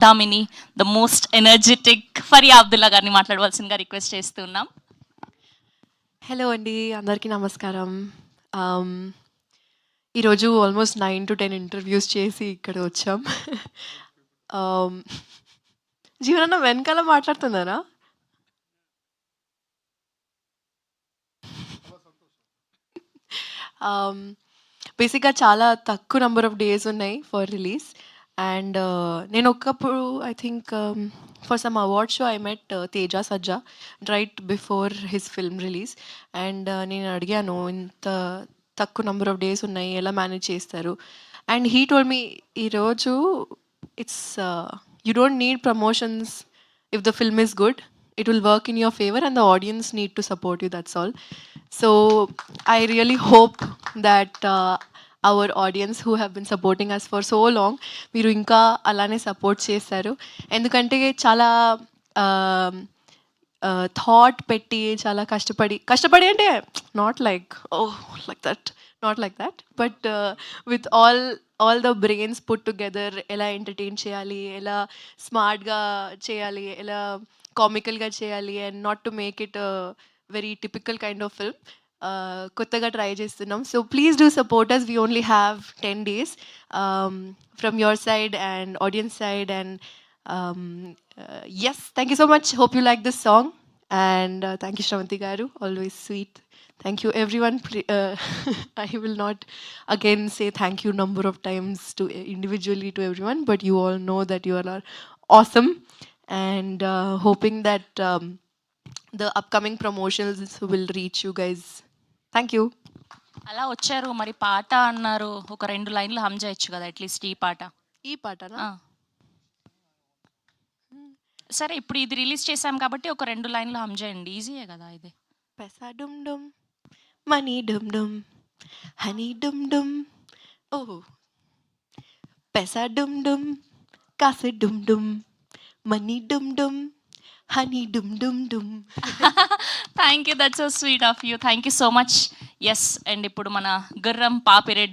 Damini the most energetic Faria Abdullah గారిని మాట్లాడవలసిందిగా request చేస్తున్నాం. హలో అండి, అందరికీ నమస్కారం. ఈరోజు ఆల్మోస్ట్ 9 to 10 ఇంటర్వ్యూస్ చేసి ఇక్కడ వచ్చాం. జీవనన్న వెనకాల మాట్లాడుతున్నారా? బేసిక్గా చాలా తక్కువ నెంబర్ ఆఫ్ డేస్ ఉన్నాయి ఫర్ రిలీజ్. అండ్ నేను ఒకప్పుడు I think for some award show I met Teja Sajja right before his film release. And నేను అడిగాను, ఇంత తక్కువ నెంబర్ ఆఫ్ డేస్ ఉన్నాయి, ఎలా మేనేజ్ చేస్తారు? అండ్ హీ టోల్డ్ మీ, ఈరోజు it's you don't need promotions. If the film is good, it will work in your favor and the audience need to support you, that's all. So I really hope that our audience who have been supporting us for so long, మీరు ఇంకా అలానే support చేస్తారు. ఎందుకంటే చాలా thought పెట్టి, చాలా కష్టపడి అంటే not like not like that, but with all the brains put together ఎలా ఎంటర్టైన్ చేయాలి, ఎలా స్మార్ట్గా చేయాలి, ఎలా కామికల్గా చేయాలి, and not to make it very typical kind of film. కొత్తగా ట్రై చేస్తున్నాం. So please do support us. We only have 10 days from your side and audience side. And yes, thank you so much. Hope you like this song. And thank you, Shravanti Garu. Always sweet. Thank you, everyone. I will not again say thank you number of times to individually to everyone, but you all know that you all are awesome. And hoping that the upcoming promotions will reach you guys. Thank you. అలా వచ్చారు, మరి పాట అన్నారు, ఒక 2 లైన్లు హమ్ చేయొచ్చు కదా at least ఈ పాట. ఈ పాటనా? సరే, ఇప్పుడు ఇది రిలీజ్ చేసాం కాబట్టి ఒక 2 లైన్లు హమ్ చేయండి, ఈజీయే కదా ఇది. పెసా డుమ్ డుమ్, మనీ డుమ్ డుమ్, హనీ డుమ్ డుమ్. ఓహో, పెసా డుమ్ డుమ్, కాసే డుమ్ డుమ్, మనీ డుమ్ డుమ్, హనీ డుమ్ డుమ్ డుమ్. Thank you, that's so sweet of you. Thank you so much. Yes, and ఇప్పుడు మన గుర్రం పాపిరెడ్డి